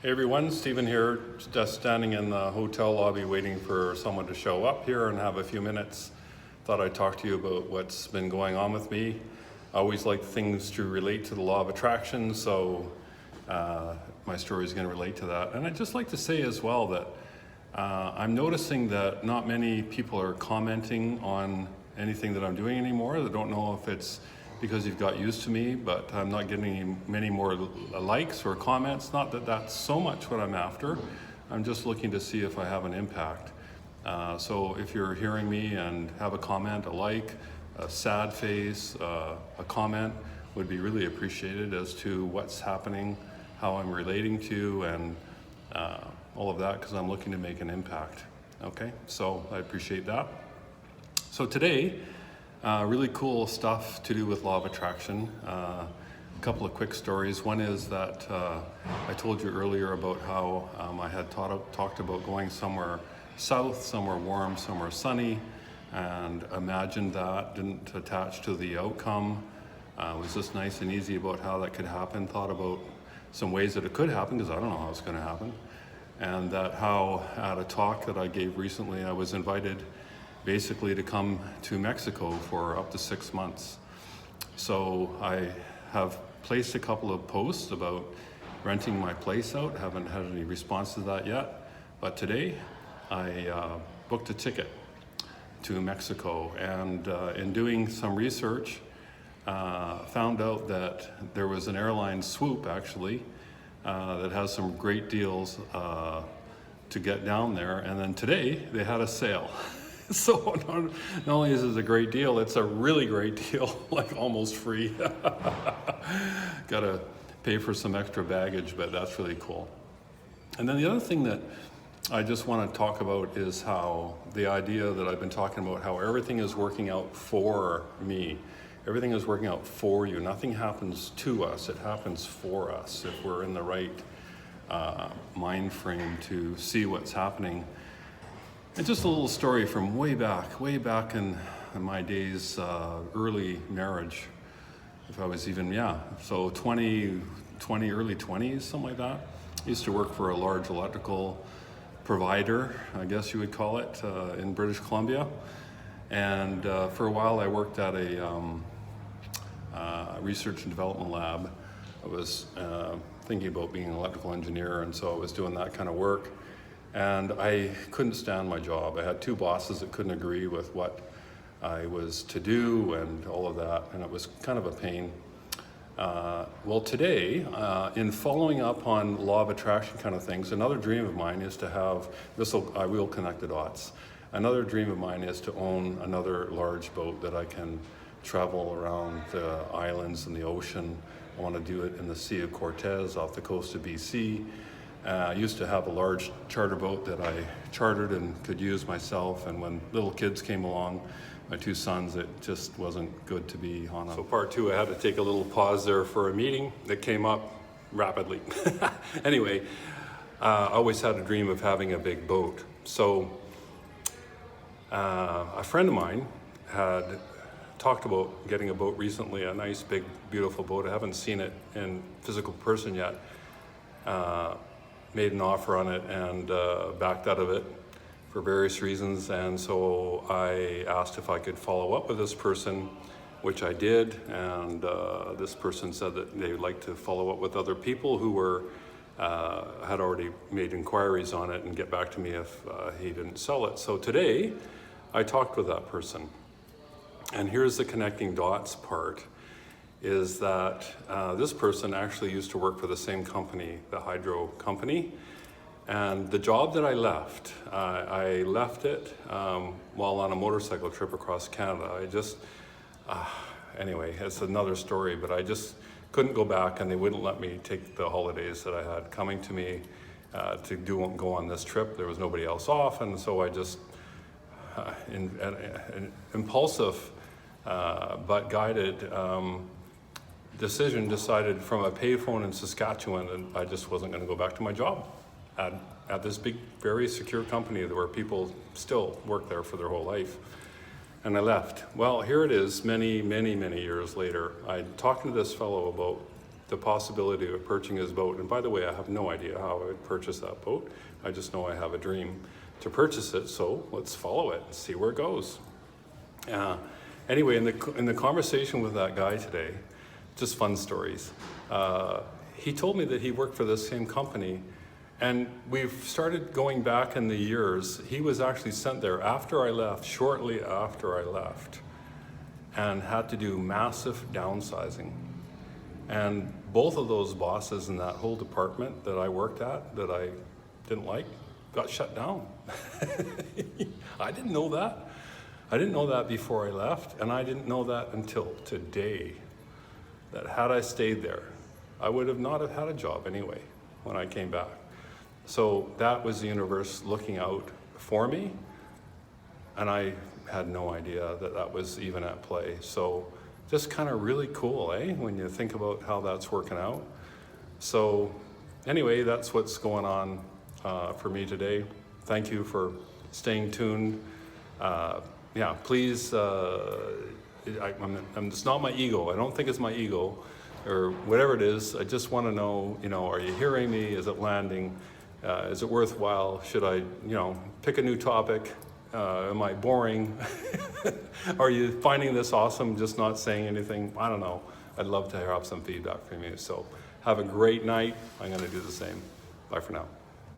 Hey everyone, Stephen here, just standing in the hotel lobby waiting for someone to show up here and have a few minutes. Thought I'd talk to you about what's been going on with me. I always like things to relate to the law of attraction, so my story is going to relate to that. And I'd just like to say as well that I'm noticing that not many people are commenting on anything that I'm doing anymore. I don't know if it's because you've got used to me, but I'm not getting many more likes or comments. Not that that's so much what I'm after. I'm just looking to see if I have an impact. So if you're hearing me and have a comment, a like, a sad face, a comment would be really appreciated as to what's happening, how I'm relating to, and all of that, because I'm looking to make an impact. Okay, so I appreciate that. So today, really cool stuff to do with law of attraction. A couple of quick stories. One is that I told you earlier about how I had talked about going somewhere south, somewhere warm, somewhere sunny, and imagined that, didn't attach to the outcome. Was just nice and easy about how that could happen. Thought about some ways that it could happen, because I don't know how it's going to happen. And that how at a talk that I gave recently, I was invited basically to come to Mexico for up to 6 months. So I have placed a couple of posts about renting my place out. Haven't had any response to that yet, but today I booked a ticket to Mexico, and in doing some research found out that there was an airline Swoop actually that has some great deals to get down there, and then today they had a sale. So not only is it a great deal, it's a really great deal, like almost free. Gotta pay for some extra baggage, but that's really cool. And then the other thing that I just want to talk about is how the idea that I've been talking about, how everything is working out for me. Everything is working out for you. Nothing happens to us, it happens for us if we're in the right mind frame to see what's happening. It's just a little story from way back in my days, early marriage. If I was even, so 20, early 20s, something like that. I used to work for a large electrical provider, I guess you would call it, in British Columbia. And for a while I worked at a research and development lab. I was thinking about being an electrical engineer, and so I was doing that kind of work. And I couldn't stand my job. I had two bosses that couldn't agree with what I was to do and all of that, and it was kind of a pain. Well, today, in following up on law of attraction kind of things, another dream of mine is to have, I will connect the dots. Another dream of mine is to own another large boat that I can travel around the islands and the ocean. I want to do it in the Sea of Cortez off the coast of BC. I used to have a large charter boat that I chartered and could use myself, and when little kids came along, my two sons, it just wasn't good to be on a... So part two, I had to take a little pause there for a meeting that came up rapidly. Anyway, I always had a dream of having a big boat. So a friend of mine had talked about getting a boat recently, a nice big beautiful boat. I haven't seen it in physical person yet. Made an offer on it and backed out of it for various reasons, and so I asked if I could follow up with this person, which I did, and this person said that they would like to follow up with other people who were had already made inquiries on it and get back to me if he didn't sell it. So today I talked with that person, and here's the connecting dots part, is that this person actually used to work for the same company, the hydro company. And the job that I left it while on a motorcycle trip across Canada. I just, anyway, it's another story, but I just couldn't go back, and they wouldn't let me take the holidays that I had coming to me to go on this trip. There was nobody else off, and so I just, impulsive but guided, decision decided from a payphone in Saskatchewan, and I just wasn't going to go back to my job at this big, very secure company where people still work there for their whole life. And I left. Well, here it is many years later. I talked to this fellow about the possibility of purchasing his boat. And by the way, I have no idea how I would purchase that boat. I just know I have a dream to purchase it, so let's follow it and see where it goes. Anyway, in the conversation with that guy today, just fun stories, he told me that he worked for the same company, and we've started going back in the years. He was actually sent there after I left, shortly after I left, and had to do massive downsizing. And both of those bosses in that whole department that I worked at, that I didn't like, got shut down. I didn't know that. I didn't know that before I left, and I didn't know that until today, that had I stayed there, I would have not have had a job anyway when I came back. So that was the universe looking out for me, and I had no idea that that was even at play. So just kind of really cool, eh, when you think about how that's working out. So anyway, that's what's going on for me today. Thank you for staying tuned. Yeah, please, it's not my ego. I don't think it's my ego or whatever it is. I just want to know, are you hearing me? Is it landing? Is it worthwhile? Should I, pick a new topic? Am I boring? Are you finding this awesome, just not saying anything? I don't know. I'd love to have some feedback from you. So have a great night. I'm going to do the same. Bye for now.